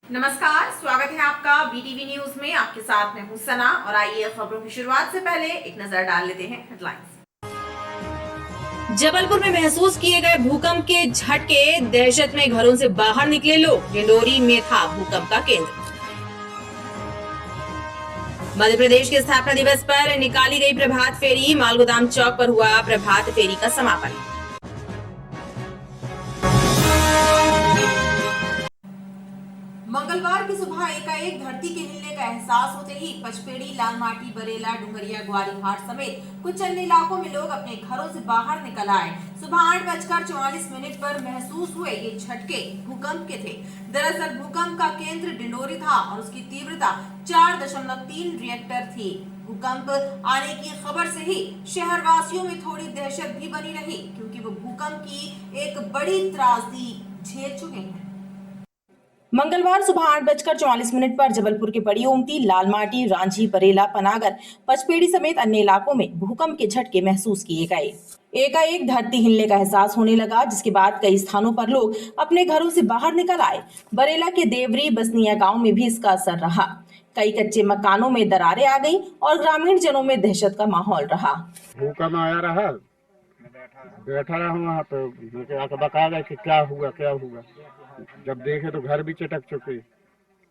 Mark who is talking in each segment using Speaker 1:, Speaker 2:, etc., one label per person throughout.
Speaker 1: नमस्कार, स्वागत है आपका बीटीवी न्यूज में। आपके साथ मैं हूं सना और आइए खबरों की शुरुआत से पहले एक नजर डाल लेते हैं हेडलाइंस।
Speaker 2: जबलपुर में महसूस किए गए भूकंप के झटके, दहशत में घरों से बाहर निकले लोग। डिंडोरी में था भूकंप का केंद्र। मध्य प्रदेश के स्थापना दिवस पर निकाली गई प्रभात फेरी, मालगोदाम चौक पर हुआ प्रभात फेरी का समापन।
Speaker 1: मंगलवार की सुबह एकाएक धरती के हिलने का एहसास होते ही पचपेड़ी, लालमाटी, बरेला, डुंगरिया, ग्वारीघाट समेत कुछ अन्य इलाकों में लोग अपने घरों से बाहर निकल आए। सुबह 8:44 पर महसूस हुए ये झटके भूकंप के थे। दरअसल भूकंप का केंद्र डिंडोरी था और उसकी तीव्रता 4.3 रिएक्टर थी। भूकंप आने की खबर से ही शहरवासियों में थोड़ी दहशत भी बनी रही, क्योंकि वो भूकंप की एक बड़ी त्रासदी झेल चुके हैं।
Speaker 2: मंगलवार सुबह 8:44 पर जबलपुर के बड़ी ओमती, लालमाटी, रांझी, बरेला, पनागर, पचपेड़ी समेत अन्य इलाकों में भूकंप के झटके महसूस किए गए। एकाएक धरती हिलने का एहसास होने लगा, जिसके बाद कई स्थानों पर लोग अपने घरों से बाहर निकल आए। बरेला के देवरी, बसनिया गांव में भी इसका असर रहा। कई कच्चे मकानों में दरारें आ गईं और ग्रामीण जनों में दहशत का माहौल रहा।
Speaker 3: भूकंप आया रहा, बैठा रहा वहाँ पे, मुझे आके बता गए कि क्या हुआ क्या हुआ। जब देखे तो घर भी चटक चुके,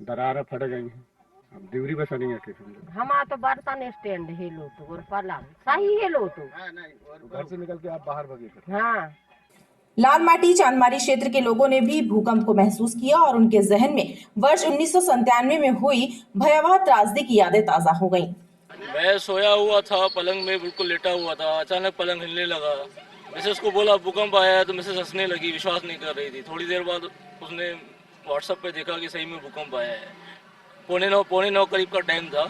Speaker 3: दरारें फट गई हैं। अब डिवरी बस नहीं है किसी में।
Speaker 4: हमारा तो बर्तन स्टैंड हेलो तो और पलंग सही हेलो तो
Speaker 3: घर से निकल के आप बाहर भगे थे।
Speaker 4: हाँ।
Speaker 2: लालमाटी, चांदमारी क्षेत्र के लोगों ने भी भूकंप को महसूस किया और उनके जहन में वर्ष 1997 में हुई भयावह त्रासदी की यादें ताजा हो गईं।
Speaker 5: मैं सोया हुआ था, पलंग में बिल्कुल लेटा हुआ था। अचानक पलंग हिलने लगा। मिसेस को बोला भूकंप आया है, तो मिसेस हंसने लगी, विश्वास नहीं कर रही थी। थोड़ी देर बाद उसने व्हाट्सएप पे देखा कि सही में भूकंप आया है। पौने नौ करीब का टाइम था।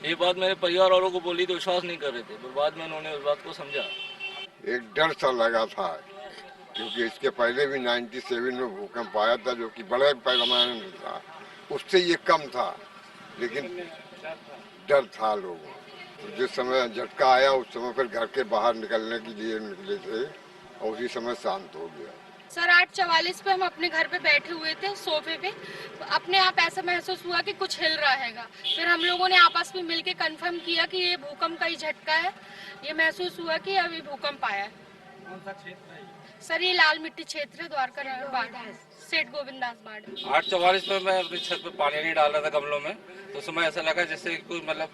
Speaker 5: ये बात मेरे परिवार वालों को बोली तो विश्वास नहीं कर रहे थे, पर बाद में उन्होंने उस बात को समझा।
Speaker 6: एक डर सा लगा था, क्योंकि इसके पहले भी 97 में भूकंप आया था, जो कि बड़े पैमाने में था। उससे ये कम था, लेकिन डर था लोगों को। तो जिस समय झटका आया उस समय फिर घर के बाहर निकलने के लिए निकले थे और उसी समय शांत हो गया।
Speaker 7: सर 8:44 पे हम अपने घर पे बैठे हुए थे सोफे पे। अपने आप ऐसा महसूस हुआ कि कुछ हिल रहा हैगा। फिर हम लोगों ने आपस में मिलके कंफर्म किया कि ये भूकंप का ही झटका है। ये महसूस हुआ कि अभी भूकंप आया है।
Speaker 5: कौन सा क्षेत्र है?
Speaker 7: सर ये लाल मिट्टी क्षेत्र है, द्वारका बाढ़ है, सेठ गोविंदास बाढ़।
Speaker 5: 8:44 में मैं अपनी छत पे पानी नहीं डाल रहा था गमलों में, तो समय ऐसा लगा जैसे कोई मतलब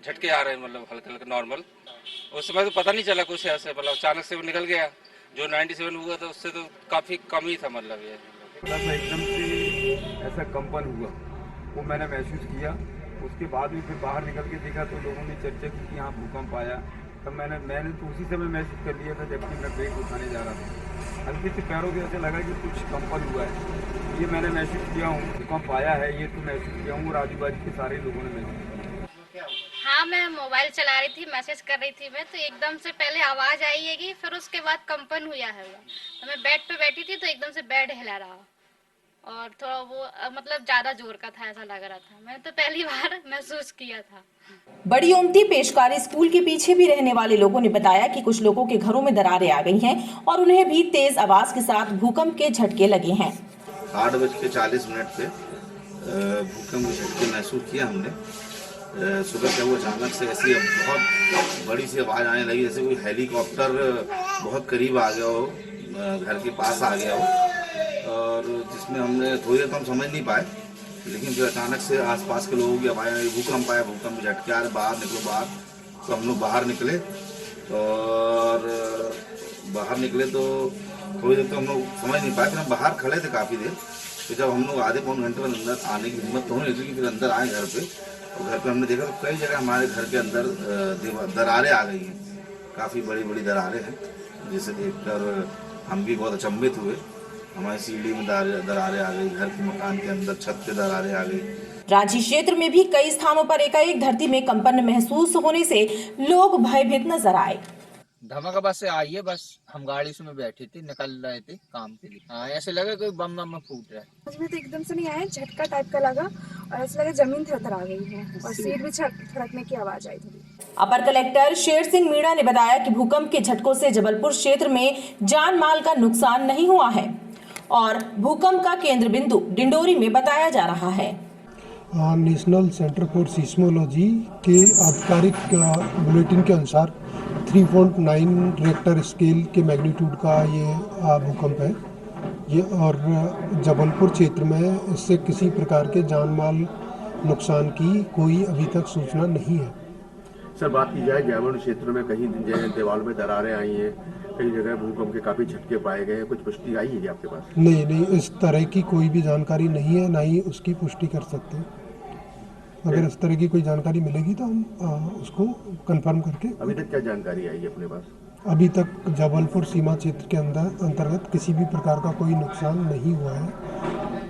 Speaker 5: झटके आ रहे हैं, मतलब हल्के हल्के नॉर्मल। उस समय तो पता नहीं चला कुछ ऐसे, मतलब अचानक से वो निकल गया। जो 97 हुआ था उससे तो काफी कम ही था, मतलब ये
Speaker 3: एकदम से ऐसा कंपन हुआ, वो मैंने महसूस किया। उसके बाद में फिर बाहर निकल के देखा तो लोगों ने चर्चा की कि यहाँ भूकंप आया। तब मैंने तो उसी समय महसूस कर लिया था, जबकि मैं बैग उठाने जा रहा था। हल्के से पैरों के ऐसे लगा कि कुछ कंपन हुआ है। ये मैंने महसूस किया हूँ, भूकंप आया है ये तो महसूस किया हूँ, और आजू बाजू के सारे लोगों ने महसूस किया।
Speaker 7: हाँ, मैं मोबाइल चला रही थी, मैसेज कर रही थी मैं, तो एकदम से पहले आवाज आएगी, फिर उसके बाद कंपन हुआ है। तो मैं बेड पे बैठी थी तो एकदम से बेड हिला रहा और थोड़ा वो मतलब ज्यादा जोर का था, ऐसा लग रहा था। मैंने तो पहली बार महसूस किया था।
Speaker 2: बड़ी ओमती पेशकारी स्कूल के पीछे भी रहने वाले लोगों ने बताया कि कुछ लोगों के घरों में दरारें आ गई हैं और उन्हें भी तेज आवाज के साथ भूकंप के झटके लगे हैं।
Speaker 8: 8:40 पे भूकंप के झटके महसूस किया हमने। सुबह जब वो अचानक से ऐसी बहुत बड़ी सी आवाज़ आने लगी, जैसे कोई हेलीकॉप्टर बहुत करीब आ गया हो, घर के पास आ गया हो, और जिसमें हमने थोड़ी देर तो हम समझ नहीं पाए, लेकिन फिर अचानक से आसपास के लोगों की आवाज़ आई, भूकंप आया, भूकंप के झटके आ रहे, बाहर निकलो बाहर। तो हम लोग बाहर निकले, और बाहर निकले तो थोड़ी देर तो हम लोग समझ नहीं पाए। फिर हम बाहर खड़े थे काफ़ी देर। फिर जब हम लोग आधे पौन घंटे में अंदर आने की हिम्मत तो नहीं थी, फिर अंदर आए घर पे, और घर पे हमने देखा तो कई जगह हमारे घर के अंदर दरारें आ गई हैं, काफ़ी बड़ी बड़ी दरारें हैं, जिसे देखकर हम भी बहुत अचंभित हुए। हमारी सीढ़ी में दरारें आ गई, घर के मकान के अंदर छत पे दरारें आ गई।
Speaker 2: रांची क्षेत्र में भी कई स्थानों पर एकाएक धरती में कंपन महसूस होने से लोग भयभीत नजर आए।
Speaker 9: धमाका बस से आई है, बस हम गाड़ी से में बैठे थे, निकल रहे थे काम के लिए। हाँ, ऐसे लगा कोई बम बम में फूट रहा है।
Speaker 10: मुझे तो एकदम से नहीं आया, झटका टाइप का लगा और ऐसा लगा जमीन थरथरा गई है और सीट भी थरकने की आवाज आई थी।
Speaker 2: अपर कलेक्टर शेर सिंह मीणा ने बताया कि भूकंप के झटकों से जबलपुर क्षेत्र में जान माल का नुकसान नहीं हुआ है। और भूकंप का केंद्र बिंदु डिंडोरी में बताया जा रहा है।
Speaker 11: नेशनल सेंटर फॉर सिस्मोलॉजी के आधिकारिक बुलेटिन के अनुसार 3.9 रेक्टर स्केल के मैग्नीट्यूड का ये भूकंप है ये, और जबलपुर क्षेत्र में इससे किसी प्रकार के जान माल नुकसान की कोई अभी तक सूचना नहीं है।
Speaker 12: सर, बात की जाए जयवर्ण क्षेत्र में कहीं दीवारों में दरारें आई हैं, कई जगह भूकंप के काफ़ी झटके पाए गए हैं, कुछ पुष्टि आई है आपके पास?
Speaker 11: नहीं, इस तरह की कोई भी जानकारी नहीं है, ना ही उसकी पुष्टि कर सकते हैं। अगर इस तरह की कोई जानकारी मिलेगी तो हम उसको कंफर्म करके।
Speaker 12: अभी तक क्या जानकारी आई है अपने पास?
Speaker 11: अभी तक जबलपुर सीमा क्षेत्र के अंतर्गत किसी भी प्रकार का कोई नुकसान नहीं हुआ है।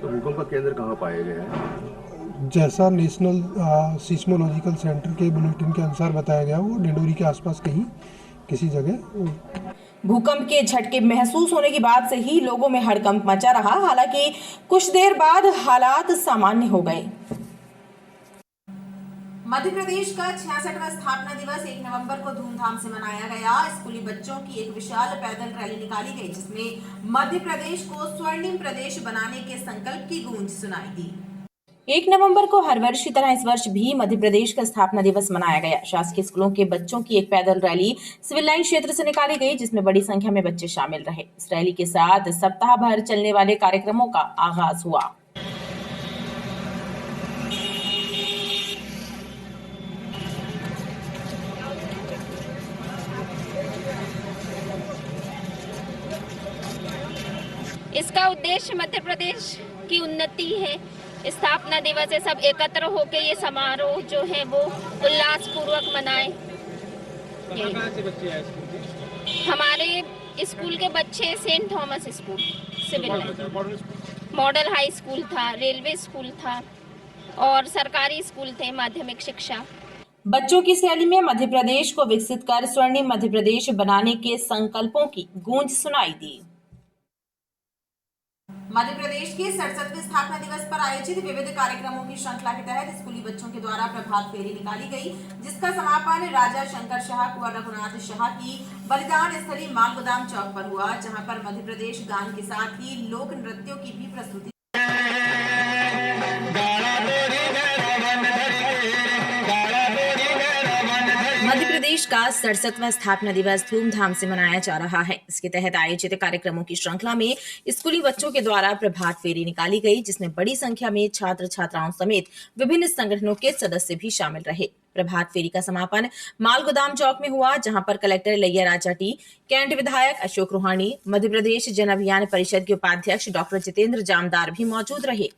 Speaker 12: तो भूकंप का केंद्र कहाँ पाया गया है?
Speaker 11: जैसा नेशनल सिस्मोलॉजिकल सेंटर के बुलेटिन के अनुसार बताया गया, वो डिंडोरी के आसपास कहीं किसी जगह।
Speaker 2: भूकंप के झटके महसूस होने के बाद से ही लोगों में हड़कंप मचा रहा। हालांकि कुछ देर बाद हालात सामान्य हो गए।
Speaker 1: मध्य प्रदेश का 66वां स्थापना दिवस 1 नवंबर को धूमधाम से मनाया गया। स्कूली बच्चों की एक विशाल पैदल रैली निकाली गई, जिसमें मध्य प्रदेश को स्वर्णिम प्रदेश बनाने के संकल्प की गूंज सुनाई दी।
Speaker 2: 1 नवंबर को हर वर्ष की तरह इस वर्ष भी मध्य प्रदेश का स्थापना दिवस मनाया गया। शासकीय स्कूलों के बच्चों की एक पैदल रैली सिविल लाइन क्षेत्र से निकाली गई, जिसमें बड़ी संख्या में बच्चे शामिल रहे। इस रैली के साथ सप्ताह भर चलने वाले कार्यक्रमों का आगाज हुआ।
Speaker 13: इसका उद्देश्य मध्य प्रदेश की उन्नति है। स्थापना दिवस है, सब एकत्र होकर ये समारोह जो है वो उल्लास पूर्वक मनाएं। हमारे स्कूल के बच्चे saint Thomas school civil line, model high school था, रेलवे स्कूल था और सरकारी स्कूल थे माध्यमिक शिक्षा।
Speaker 2: बच्चों की इस रैली में मध्य प्रदेश को विकसित कर स्वर्णिम मध्य प्रदेश बनाने के संकल्पों की गूंज सुनाई दी।
Speaker 1: मध्य प्रदेश के 67वें स्थापना दिवस पर आयोजित विविध कार्यक्रमों की श्रृंखला के तहत स्कूली बच्चों के द्वारा प्रभात फेरी निकाली गई, जिसका समापन राजा शंकर शाह कुंवर रघुनाथ शाह की बलिदान स्थली मालगोदाम चौक पर हुआ, जहां पर मध्य प्रदेश गान के साथ ही लोक नृत्यों की भी प्रस्तुति।
Speaker 2: मध्य प्रदेश का 67वां स्थापना दिवस धूमधाम से मनाया जा रहा है। इसके तहत आयोजित कार्यक्रमों की श्रृंखला में स्कूली बच्चों के द्वारा प्रभात फेरी निकाली गई, जिसमें बड़ी संख्या में छात्र छात्राओं समेत विभिन्न संगठनों के सदस्य भी शामिल रहे। प्रभात फेरी का समापन मालगोदाम चौक में हुआ, जहां पर collector Ilaiya Raja T, cantt विधायक अशोक रूहानी, मध्य प्रदेश जन अभियान परिषद के उपाध्यक्ष डॉक्टर जितेंद्र जामदार भी मौजूद रहे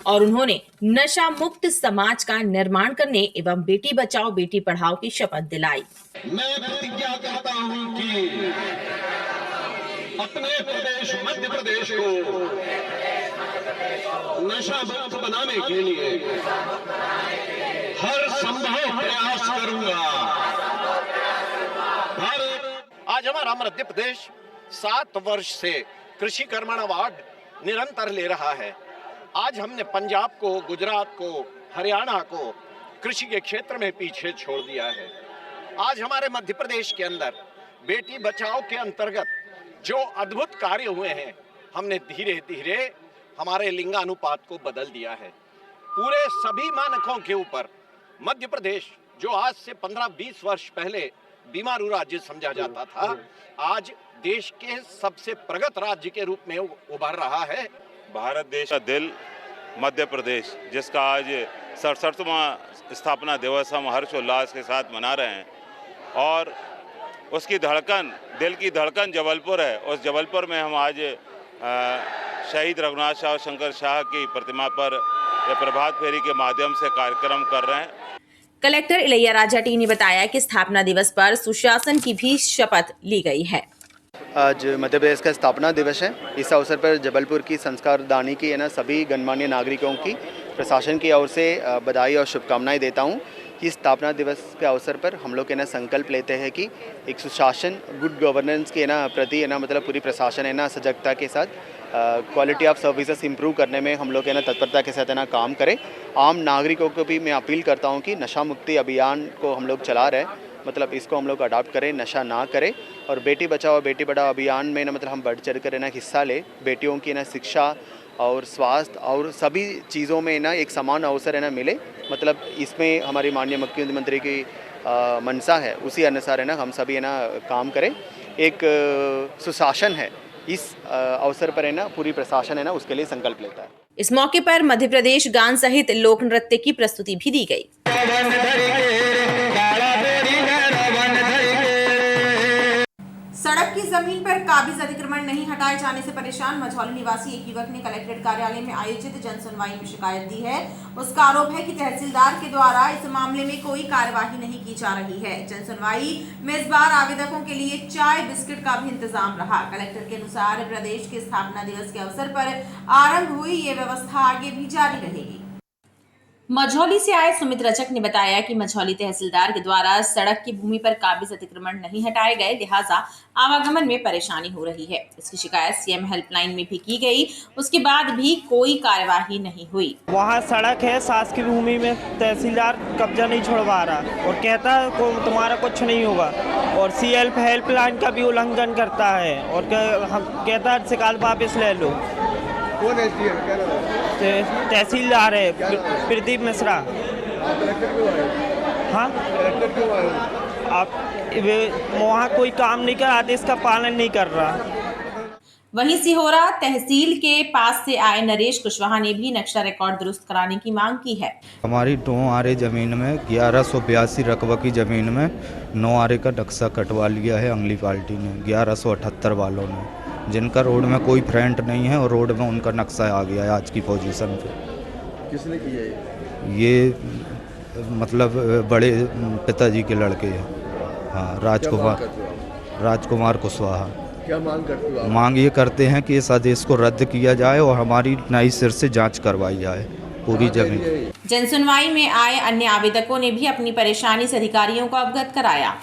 Speaker 2: और उन्होंने नशा मुक्त समाज का निर्माण करने एवं बेटी बचाओ बेटी पढ़ाओ की शपथ दिलाई।
Speaker 14: मैं प्रतिज्ञा करता हूं कि अपने प्रदेश मध्य प्रदेश को नशा मुक्त बनाने के लिए हर संभव प्रयास करूंगा।
Speaker 15: आज हमारा मध्य प्रदेश 7 वर्ष से कृषि कर्मण अवार्ड निरंतर ले रहा है। आज हमने पंजाब को, गुजरात को, हरियाणा को कृषि के क्षेत्र में पीछे छोड़ दिया है। आज हमारे मध्य प्रदेश के अंदर बेटी बचाओ के अंतर्गत जो अद्भुत कार्य हुए हैं, हमने धीरे धीरे हमारे लिंगानुपात को बदल दिया है। पूरे सभी मानकों के ऊपर मध्य प्रदेश, जो आज से 15-20 वर्ष पहले बीमारू राज्य समझा जाता था, आज देश के सबसे प्रगत राज्य के रूप में उभर रहा है।
Speaker 16: भारत देश का दिल मध्य प्रदेश, जिसका आज 67वां स्थापना दिवस हम हर्षोल्लास के साथ मना रहे हैं और उसकी धड़कन, दिल की धड़कन जबलपुर है। उस जबलपुर में हम आज शहीद रघुनाथ शाह शंकर शाह की प्रतिमा पर प्रभात फेरी के माध्यम से कार्यक्रम कर रहे हैं।
Speaker 2: कलेक्टर इलैया राजा टी ने बताया कि स्थापना दिवस पर सुशासन की भी शपथ ली गई है।
Speaker 17: आज मध्य प्रदेश का स्थापना दिवस है। इस अवसर पर जबलपुर की संस्कार दानी की सभी गणमान्य नागरिकों की प्रशासन की ओर से बधाई और शुभकामनाएं देता हूं कि स्थापना दिवस के अवसर पर हम लोग संकल्प लेते हैं कि एक सुशासन, गुड गवर्नेंस के प्रति मतलब पूरी प्रशासन सजगता के साथ क्वालिटी ऑफ सर्विसेज इंप्रूव करने में हम लोग तत्परता के साथ काम करें। आम नागरिकों को भी मैं अपील करता हूं कि नशा मुक्ति अभियान को हम लोग चला रहे हैं मतलब इसको हम लोग अडॉप्ट करें, नशा ना करें और बेटी बचाओ बेटी पढ़ाओ अभियान में ना मतलब हम बढ़ चढ़ कर ना हिस्सा ले, बेटियों की ना शिक्षा और स्वास्थ्य और सभी चीज़ों में ना एक समान अवसर है ना मिले। मतलब इसमें हमारी माननीय मुख्यमंत्री की मंशा है, उसी अनुसार है ना हम सभी है ना काम करें। एक सुशासन है, इस अवसर पर है ना पूरी प्रशासन है ना उसके लिए संकल्प लेता है।
Speaker 2: इस मौके पर मध्य प्रदेश गान सहित लोक नृत्य की प्रस्तुति भी दी गई।
Speaker 1: सड़क की जमीन पर काबिज अतिक्रमण नहीं हटाए जाने से परेशान मझौली निवासी एक युवक ने कलेक्ट्रेट कार्यालय में आयोजित जनसुनवाई में शिकायत दी है। उसका आरोप है कि तहसीलदार के द्वारा इस मामले में कोई कार्यवाही नहीं की जा रही है। जनसुनवाई में इस बार आवेदकों के लिए चाय बिस्किट का भी इंतजाम रहा। कलेक्टर के अनुसार प्रदेश के स्थापना दिवस के अवसर पर आरंभ हुई ये व्यवस्था आगे भी जारी रहेगी।
Speaker 2: मझौली से आए सुमित रजक ने बताया कि मझौली तहसीलदार के द्वारा सड़क की भूमि पर काबिज अतिक्रमण नहीं हटाए गए, लिहाजा आवागमन में परेशानी हो रही है। इसकी शिकायत सीएम हेल्पलाइन में भी की गई, उसके बाद भी कोई कार्यवाही नहीं हुई।
Speaker 18: वहाँ सड़क है, शासकीय भूमि में तहसीलदार कब्जा नहीं छुड़वा रहा और कहता है तुम्हारा कुछ नहीं होगा और सीएम हेल्पलाइन का भी उल्लंघन करता है और कहता है शिकायत वापस ले लो।
Speaker 12: कौन है क्या नाम है?
Speaker 18: तहसीलदार है प्रदीप मिश्रा।
Speaker 12: कलेक्टर क्यों आए?
Speaker 18: हाँ,
Speaker 12: कलेक्टर क्यों आए?
Speaker 18: आप वहाँ कोई काम नहीं कर, आदेश का पालन नहीं कर रहा।
Speaker 2: वहीं सिहोरा तहसील के पास से आए नरेश कुशवाहा ने भी नक्शा रिकॉर्ड दुरुस्त कराने की मांग की है।
Speaker 19: हमारी 9 आरे जमीन में 1182 रकबा की जमीन में 9 आरे का नक्शा कटवा लिया है अगली पार्टी ने, 1178 वालों ने, जिनका रोड में कोई फ्रंट नहीं है और रोड में उनका नक्शा आ गया है आज की पोजीशन पे।
Speaker 12: किसने किया
Speaker 19: ये मतलब बड़े पिताजी के लड़के हैं, हाँ, राजकुमार कुशवाहा।
Speaker 12: क्या मांग करते हो आप?
Speaker 19: मांग ये करते हैं कि इस आदेश को रद्द किया जाए और हमारी नई सिर से जांच करवाई जाए पूरी जमीन।
Speaker 2: जनसुनवाई में आए अन्य आवेदकों ने भी अपनी परेशानी से अधिकारियों को अवगत कराया।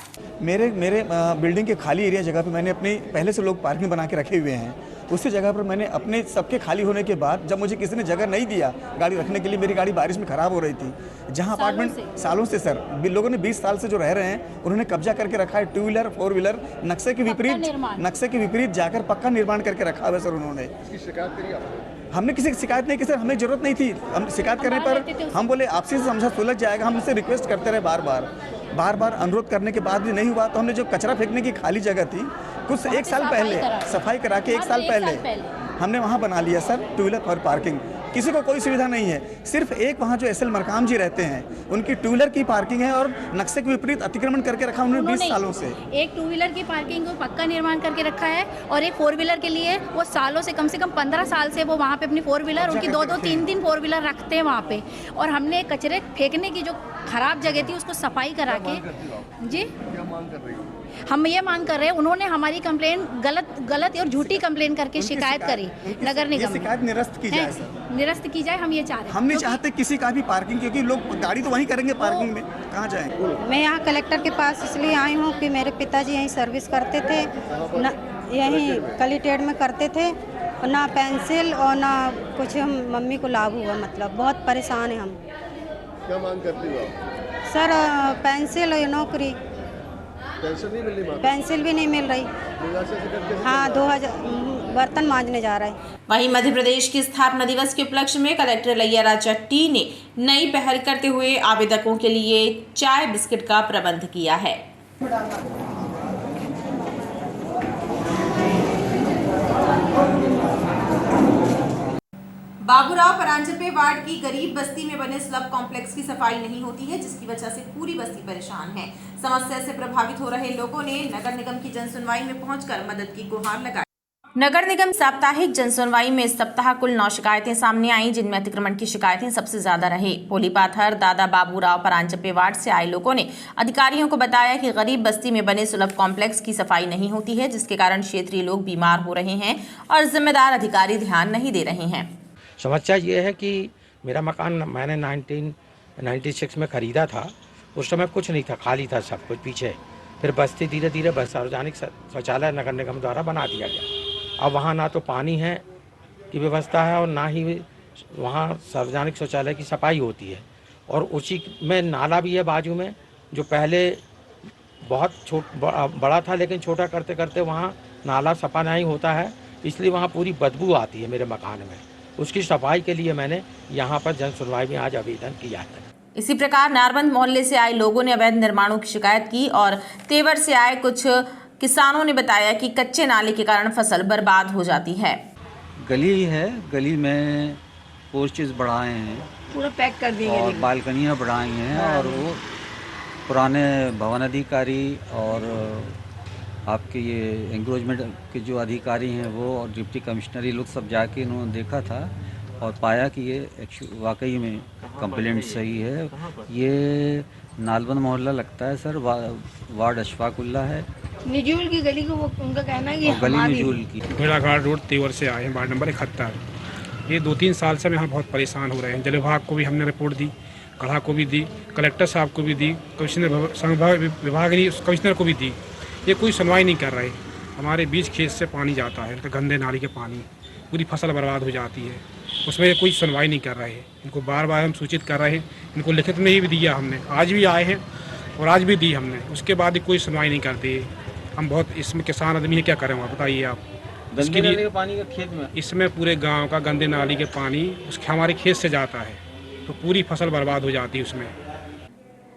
Speaker 20: मेरे बिल्डिंग के खाली एरिया जगह पे मैंने अपनी पहले से लोग पार्किंग बना के रखे हुए हैं, उसी जगह पर मैंने अपने सबके खाली होने के बाद जब मुझे किसी ने जगह नहीं दिया गाड़ी रखने के लिए, मेरी गाड़ी बारिश में ख़राब हो रही थी, जहां अपार्टमेंट सालों से सर लोगों ने 20 साल से जो रह रहे हैं उन्होंने कब्जा करके रखा है, 2 व्हीलर 4 व्हीलर नक्शे के विपरीत जाकर पक्का निर्माण करके रखा है सर। उन्होंने
Speaker 12: शिकायत करी आपने?
Speaker 20: हमने किसी की शिकायत नहीं की सर, हमें जरूरत नहीं थी। हम शिकायत करने पर हम बोले आपसे समझा सुलझ जाएगा, हम उससे रिक्वेस्ट करते रहे बार बार अनुरोध करने के बाद भी नहीं हुआ। तो हमने जो कचरा फेंकने की खाली जगह थी कुछ 1 साल पहले सफाई करा के 1 साल पहले हमने वहाँ बना लिया सर 2 व्हीलर और पार्किंग। किसी को कोई सुविधा नहीं है, सिर्फ एक वहाँ जो एसएल मरकाम जी रहते हैं उनकी 2 व्हीलर की पार्किंग है और नक्शे के विपरीत अतिक्रमण करके रखा उन्होंने 20 सालों से।
Speaker 21: एक 2 व्हीलर की पार्किंग को पक्का निर्माण करके रखा है और एक 4 व्हीलर के लिए वो सालों से कम 15 साल से वो वहाँ पे अपनी 4 व्हीलर उनकी 2-2 3-3 4 व्हीलर रखते हैं वहाँ पे। और हमने कचरे फेंकने की जो खराब जगह थी उसको सफाई करा के जी
Speaker 12: क्या मांग कर रही हो?
Speaker 21: हम ये मांग कर रहे हैं, उन्होंने हमारी कंप्लेन गलत और झूठी कंप्लेन करके शिकायत करी नगर निगम।
Speaker 20: शिकायत निरस्त की जाए सर,
Speaker 21: निरस्त की जाए, हम ये चाह रहे हैं।
Speaker 20: हम नहीं चाहते किसी का भी पार्किंग, क्योंकि लोग गाड़ी तो वहीं करेंगे पार्किंग में, कहाँ जाएं?
Speaker 22: मैं यहाँ कलेक्टर के पास इसलिए आई हूँ कि मेरे पिताजी यहीं सर्विस करते थे, यहीं कलेक्ट्रेट में करते थे, ना पेंसिल और ना कुछ हम मम्मी को लाभ हुआ, मतलब बहुत परेशान है हम।
Speaker 12: क्या मांग करती हो आप?
Speaker 22: सर पेंसिल और नौकरी।
Speaker 12: पेंसिल नहीं मिल रही?
Speaker 22: पेंसिल भी नहीं मिल रही। हाँ, 2000 बर्तन मांजने जा रहे हैं।
Speaker 2: वहीं मध्य प्रदेश के स्थापना दिवस के उपलक्ष्य में कलेक्टर लैया चट्टी ने नई पहल करते हुए आवेदकों के लिए चाय बिस्किट का प्रबंध किया है।
Speaker 1: बाबूराव परांजपे वार्ड की गरीब बस्ती में बने स्लब कॉम्प्लेक्स की सफाई नहीं होती है, जिसकी वजह से पूरी बस्ती परेशान है। समस्या से प्रभावित हो रहे लोगों ने नगर निगम की जनसुनवाई में पहुंचकर मदद की गुहार लगाई।
Speaker 2: नगर निगम साप्ताहिक जनसुनवाई में इस सप्ताह कुल 9 शिकायतें सामने आईं, जिनमें अतिक्रमण की शिकायतें सबसे ज्यादा रही। पोलीपाथर दादा बाबूराव परांजपे वार्ड से आए लोगों ने अधिकारियों को बताया कि गरीब बस्ती में बने सुलभ कॉम्प्लेक्स की सफाई नहीं होती है, जिसके कारण क्षेत्रीय लोग बीमार हो रहे हैं और जिम्मेदार अधिकारी ध्यान नहीं दे रहे हैं।
Speaker 23: समस्या ये है कि मेरा मकान मैंने 1996 में ख़रीदा था, उस समय कुछ नहीं था, खाली था सब कुछ पीछे। फिर बस्ती धीरे धीरे बस सार्वजनिक शौचालय नगर निगम द्वारा बना दिया गया। अब वहाँ ना तो पानी है की व्यवस्था है और ना ही वहाँ सार्वजनिक शौचालय की सफाई होती है। और उसी में नाला भी है बाजू में, जो पहले बहुत बड़ा था, लेकिन छोटा करते करते वहाँ नाला सफा नहीं होता है, इसलिए वहाँ पूरी बदबू आती है मेरे मकान में। उसकी सफाई के लिए मैंने यहाँ पर जन सुनवाई में आज आवेदन किया है।
Speaker 2: इसी प्रकार नारबंद मोहल्ले से आए लोगों ने अवैध निर्माणों की शिकायत की और तेवर से आए कुछ किसानों ने बताया कि कच्चे नाले के कारण फसल बर्बाद हो जाती है।
Speaker 4: गली है, गली में पोर्चेस बढ़ाए हैं,
Speaker 5: पूरा पैक कर दिए
Speaker 4: और बालकनियाँ बढ़ाई हैं, और वो पुराने भवन अधिकारी और आपके ये एंक्रोचमेंट के जो अधिकारी हैं वो और डिप्टी कमिश्नर ये लोग सब जाके इन्होंने देखा था और पाया कि ये वाकई में कंप्लेंट सही है। ये नालबंद मोहल्ला लगता है सर, वार्ड अशफाकुल्ला है,
Speaker 5: निजूल की गली को वो उनका कहना है कि
Speaker 4: गली निजूल की।
Speaker 6: भेड़ाघाट रोड तेवर से आए हैं, वार्ड नंबर 71। ये 2-3 साल से हम यहाँ बहुत परेशान हो रहे हैं। जल विभाग को भी हमने रिपोर्ट दी, गढ़ा को भी दी, कलेक्टर साहब को भी दी, कमिश्नर विभाग कमिश्नर को भी दी। ये कोई सुनवाई नहीं कर रहे। हमारे बीच खेत से पानी जाता है, गंदे नाली के पानी, पूरी फसल बर्बाद हो जाती है, उसमें कोई सुनवाई नहीं कर रहे। इनको बार बार हम सूचित कर रहे हैं, इनको लिखित में भी दिया हमने, आज भी आए हैं और आज भी दी हमने, उसके बाद भी कोई सुनवाई नहीं करती है। हम बहुत इसमें किसान आदमी है, क्या करें बताइए आप।
Speaker 4: गंदे नाली के पानी का खेत में,
Speaker 6: इसमें पूरे गांव का गंदे नाली के पानी उसके हमारे खेत से जाता है, तो पूरी फसल बर्बाद हो जाती है उसमें।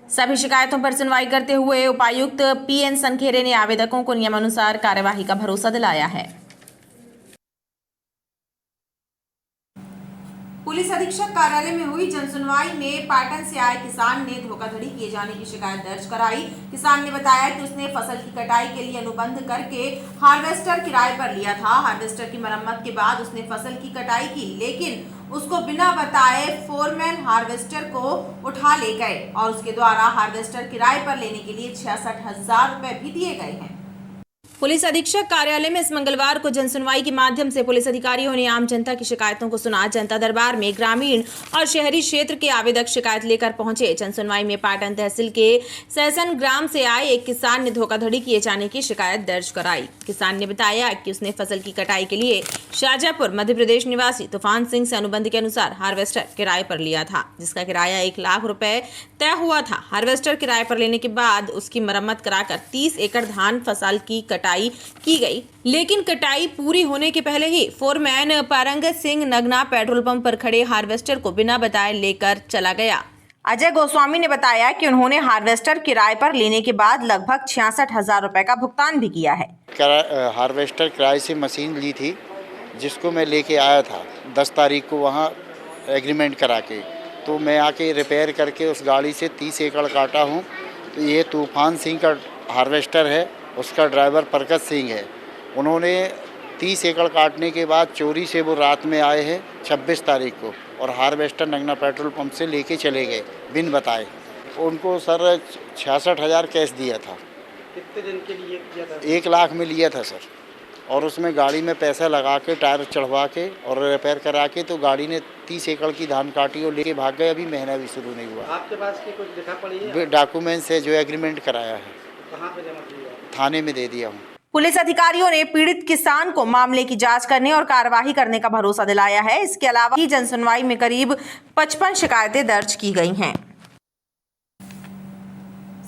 Speaker 2: सभी शिकायतों पर सुनवाई करते हुए उपायुक्त पीएन सनखेरे ने आवेदकों को नियमानुसार कार्यवाही का भरोसा दिलाया है।
Speaker 1: पुलिस अधीक्षक कार्यालय में हुई जनसुनवाई में पाटन से आए किसान ने धोखाधड़ी किए जाने की शिकायत दर्ज कराई। किसान ने बताया कि उसने फसल की कटाई के लिए अनुबंध करके हार्वेस्टर किराए पर लिया था। हार्वेस्टर की मरम्मत के बाद उसने फसल की कटाई की, लेकिन उसको बिना बताए फोरमैन हार्वेस्टर को उठा ले गए और उसके द्वारा हार्वेस्टर किराए पर लेने के लिए 66,000 रुपए भी दिए गए हैं।
Speaker 2: पुलिस अधीक्षक कार्यालय में इस मंगलवार को जनसुनवाई के माध्यम से पुलिस अधिकारियों ने आम जनता की शिकायतों को सुना। जनता दरबार में ग्रामीण और शहरी क्षेत्र के आवेदक शिकायत लेकर पहुंचे। जनसुनवाई में पाटन तहसील के सहसन ग्राम से आए एक किसान ने धोखाधड़ी किए जाने की शिकायत दर्ज कराई। किसान ने बताया कि उसने फसल की कटाई के लिए शाहजहांपुर मध्य प्रदेश निवासी तूफान सिंह से अनुबंध के अनुसार हार्वेस्टर किराए पर लिया था, जिसका किराया 1 लाख रुपए तय हुआ था। हार्वेस्टर किराए पर लेने के बाद उसकी मरम्मत कराकर 30 एकड़ धान फसल की कटाई की गई, लेकिन कटाई पूरी होने के पहले ही फोरमैन पारंगत सिंह नगना पेट्रोल पंप पर खड़े हार्वेस्टर को बिना बताए लेकर चला गया। अजय गोस्वामी ने बताया कि उन्होंने हार्वेस्टर किराए पर लेने के बाद लगभग 66,000 रुपए का भुगतान भी किया है।
Speaker 24: हार्वेस्टर किराए से मशीन ली थी, जिसको मैं लेके आया था 10 तारीख को वहाँ एग्रीमेंट करा के, तो मैं आके रिपेयर करके उस गाड़ी से 30 एकड़ काटा हूँ। तो ये तूफान सिंह का हार्वेस्टर है, उसका ड्राइवर परकत सिंह है। उन्होंने 30 एकड़ काटने के बाद चोरी से वो रात में आए हैं 26 तारीख को और हार्वेस्टर नगना पेट्रोल पंप से लेके चले गए बिन बताए। उनको सर 66,000 कैश दिया था।
Speaker 23: कितने दिन के लिए किया था?
Speaker 24: 1 लाख में लिया था सर, और उसमें गाड़ी में पैसा लगा के टायर चढ़वा के और रिपेयर करा के तो गाड़ी ने 30 एकड़ की धान काटी और लेके भाग गए। अभी महीना भी शुरू नहीं हुआ।
Speaker 23: आपके पास की कुछ लिखा पड़ी है?
Speaker 24: डॉक्यूमेंट्स है जो एग्रीमेंट कराया है।
Speaker 23: कहाँ पे जमा किया?
Speaker 24: थाने में दे दिया हूँ।
Speaker 2: पुलिस अधिकारियों ने पीड़ित किसान को मामले की जांच करने और कार्यवाही करने का भरोसा दिलाया है। इसके अलावा ही जनसुनवाई में करीब 55 शिकायतें दर्ज की गई हैं।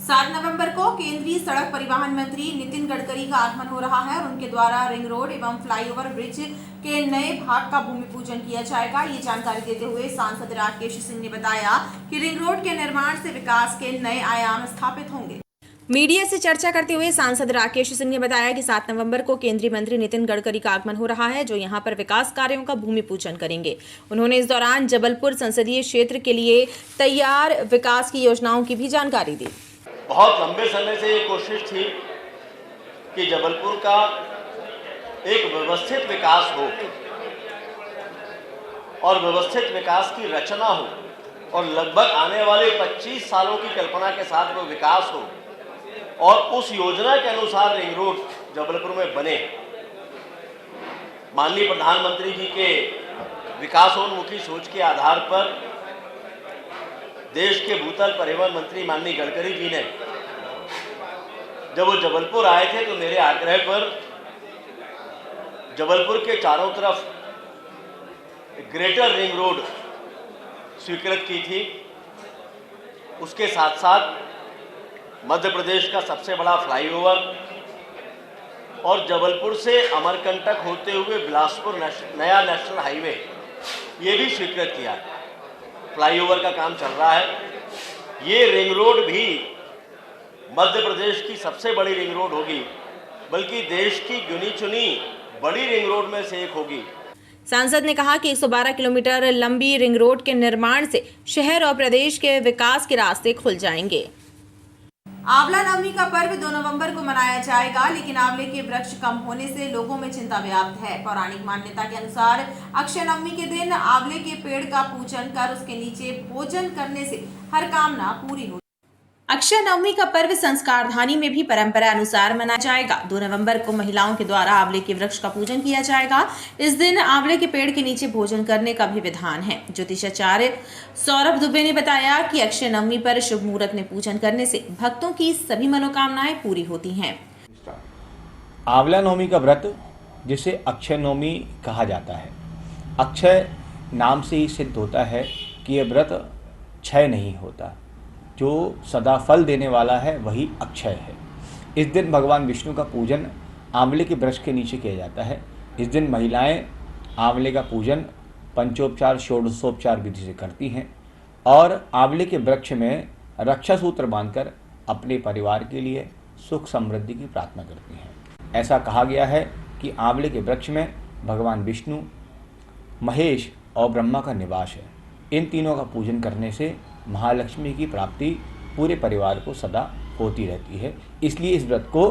Speaker 1: 7 नवंबर को केंद्रीय सड़क परिवहन मंत्री नितिन गडकरी का आगमन हो रहा है और उनके द्वारा रिंग रोड एवं फ्लाईओवर ब्रिज के नए भाग का भूमि पूजन किया जाएगा। ये जानकारी देते हुए सांसद राकेश सिंह ने बताया कि रिंग रोड के निर्माण से विकास के नए आयाम स्थापित होंगे।
Speaker 2: मीडिया से चर्चा करते हुए सांसद राकेश सिंह ने बताया कि 7 नवंबर को केंद्रीय मंत्री नितिन गडकरी का आगमन हो रहा है, जो यहां पर विकास कार्यों का भूमि पूजन करेंगे। उन्होंने इस दौरान जबलपुर संसदीय क्षेत्र के लिए तैयार विकास की योजनाओं की भी जानकारी दी।
Speaker 25: बहुत लंबे समय से ये कोशिश थी कि जबलपुर का एक व्यवस्थित विकास हो और व्यवस्थित विकास की रचना हो और लगभग आने वाले 25 सालों की कल्पना के साथ वो विकास हो और उस योजना के अनुसार रिंग रोड जबलपुर में बने। माननीय प्रधानमंत्री जी के विकासोन्मुखी सोच के आधार पर देश के भूतल परिवहन मंत्री माननीय गडकरी जी ने जब वो जबलपुर आए थे तो मेरे आग्रह पर जबलपुर के चारों तरफ ग्रेटर रिंग रोड स्वीकृत की थी। उसके साथ साथ मध्य प्रदेश का सबसे बड़ा फ्लाईओवर और जबलपुर से अमरकंटक होते हुए बिलासपुर नया नेशनल हाईवे ये भी स्वीकृत किया है। फ्लाईओवर का काम चल रहा है। ये रिंग रोड भी मध्य प्रदेश की सबसे बड़ी रिंग रोड होगी, बल्कि देश की गिनी चुनी बड़ी रिंग रोड में से एक होगी।
Speaker 2: सांसद ने कहा कि 112 किलोमीटर लंबी रिंग रोड के निर्माण से शहर और प्रदेश के विकास के रास्ते खुल जाएंगे।
Speaker 1: आंवला नवमी का पर्व 2 नवंबर को मनाया जाएगा, लेकिन आंवले के वृक्ष कम होने से लोगों में चिंता व्याप्त है। पौराणिक मान्यता के अनुसार अक्षय नवमी के दिन आंवले के पेड़ का पूजन कर उसके नीचे भोजन करने से हर कामना पूरी होती। अक्षय नवमी का पर्व संस्कारधानी में भी परंपरा अनुसार मनाया जाएगा। 2 नवंबर को महिलाओं के द्वारा आंवले के वृक्ष का पूजन किया जाएगा। इस दिन आंवले के पेड़ के नीचे भोजन करने का भी विधान है। ज्योतिषाचार्य सौरभ दुबे ने बताया कि अक्षय नवमी पर शुभ मुहूर्त में पूजन करने से भक्तों की सभी मनोकामनाएं पूरी होती हैं।
Speaker 3: आंवला नवमी का व्रत जिसे अक्षय नवमी कहा जाता है, अक्षय नाम से ही सिद्ध होता है कि यह व्रत क्षय नहीं होता। जो सदा फल देने वाला है वही अक्षय है। इस दिन भगवान विष्णु का पूजन आंवले के वृक्ष के नीचे किया जाता है। इस दिन महिलाएं आंवले का पूजन पंचोपचार षोडशोपचार विधि से करती हैं और आंवले के वृक्ष में रक्षा सूत्र बांधकर अपने परिवार के लिए सुख समृद्धि की प्रार्थना करती हैं। ऐसा कहा गया है कि आंवले के वृक्ष में भगवान विष्णु, महेश और ब्रह्मा का निवास है। इन तीनों का पूजन करने से महालक्ष्मी की प्राप्ति पूरे परिवार को सदा होती रहती है। इसलिए इस व्रत को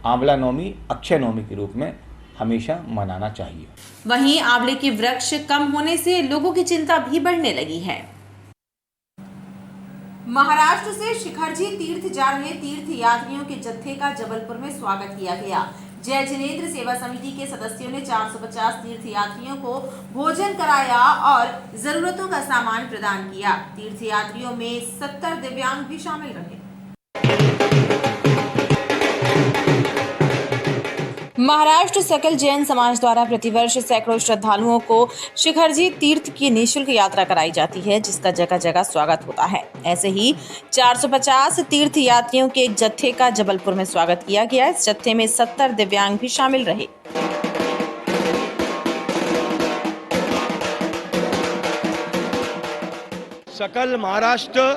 Speaker 3: आंवला नवमी, अक्षय नवमी के रूप में हमेशा मनाना चाहिए।
Speaker 2: वहीं आंवले के वृक्ष कम होने से लोगों की चिंता भी बढ़ने लगी है।
Speaker 1: महाराष्ट्र से शिखरजी तीर्थ जा रहे तीर्थ यात्रियों के जत्थे का जबलपुर में स्वागत किया गया। जय जिनेंद्र सेवा समिति के सदस्यों ने 450 तीर्थ यात्रियों को भोजन कराया और जरूरतों का सामान प्रदान किया। तीर्थ यात्रियों में 70 दिव्यांग भी शामिल रहे।
Speaker 2: महाराष्ट्र सकल जैन समाज द्वारा प्रतिवर्ष सैकड़ों श्रद्धालुओं को शिखरजी तीर्थ की निःशुल्क यात्रा कराई जाती है, जिसका जगह जगह स्वागत होता है। ऐसे ही 450 तीर्थ यात्रियों के एक जत्थे का जबलपुर में स्वागत किया गया। इस जत्थे में 70 दिव्यांग भी शामिल रहे।
Speaker 7: सकल महाराष्ट्र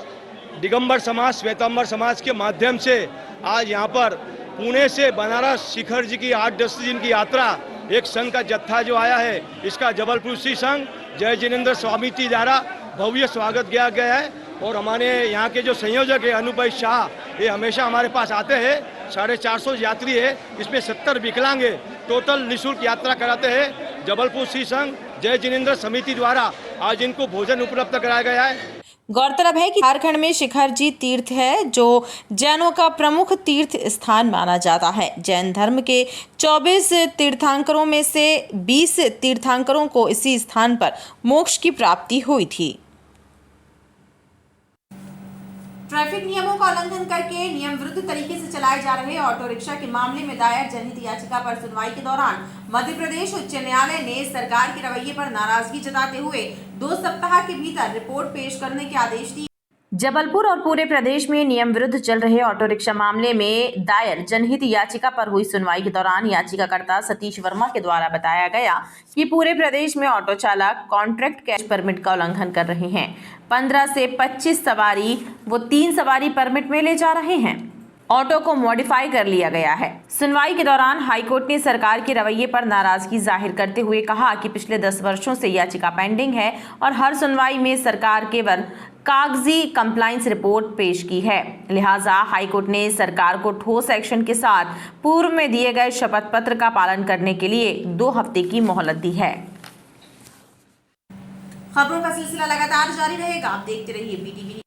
Speaker 7: दिगंबर समाज, श्वेतांबर समाज के माध्यम से आज यहाँ पर पुणे से बनारस शिखर जी की 8-10 दिन की यात्रा, एक संघ का जत्था जो आया है, इसका जबलपुर श्री संघ जय जिनेंद्र समिति द्वारा भव्य स्वागत किया गया है। और हमारे यहाँ के जो संयोजक है अनुभव शाह, ये हमेशा हमारे पास आते हैं। 450 यात्री है, इसमें 70 विकलांग है। टोटल निःशुल्क यात्रा कराते हैं। जबलपुर श्री संघ जय जिनेंद्र समिति द्वारा आज इनको भोजन उपलब्ध कराया गया है।
Speaker 2: गौरतलब है कि झारखंड में शिखरजी तीर्थ है, जो जैनों का प्रमुख तीर्थ स्थान माना जाता है। जैन धर्म के 24 तीर्थंकरों में से 20 तीर्थंकरों को इसी स्थान पर मोक्ष की प्राप्ति हुई थी।
Speaker 1: ट्रैफिक नियमों का उल्लंघन करके नियम विरुद्ध तरीके से चलाए जा रहे ऑटो रिक्शा के मामले में दायर जनहित याचिका पर सुनवाई के दौरान मध्य प्रदेश उच्च न्यायालय ने सरकार के रवैये पर नाराजगी जताते हुए 2 सप्ताह के भीतर रिपोर्ट पेश करने के आदेश दिए।
Speaker 2: जबलपुर और पूरे प्रदेश में नियम विरुद्ध चल रहे ऑटो रिक्शा मामले में दायर जनहित याचिका पर हुई सुनवाई के दौरान याचिकाकर्ता सतीश वर्मा के द्वारा बताया गया कि पूरे प्रदेश में ऑटो चालक कॉन्ट्रैक्ट कैश परमिट का उल्लंघन कर रहे हैं। 15 से 25 सवारी वो 3 सवारी परमिट में ले जा रहे हैं। ऑटो को मॉडिफाई कर लिया गया है। सुनवाई के दौरान हाईकोर्ट ने सरकार के रवैये पर नाराजगी जाहिर करते हुए कहा कि पिछले 10 वर्षों से याचिका पेंडिंग है और हर सुनवाई में सरकार केवल कागजी कंप्लायंस रिपोर्ट पेश की है। लिहाजा हाईकोर्ट ने सरकार को ठोस एक्शन के साथ पूर्व में दिए गए शपथ पत्र का पालन करने के लिए 2 हफ्ते की मोहलत दी है।
Speaker 1: खबरों का सिलसिला लगातार जारी रहेगा। आप देखते रहिए BTV।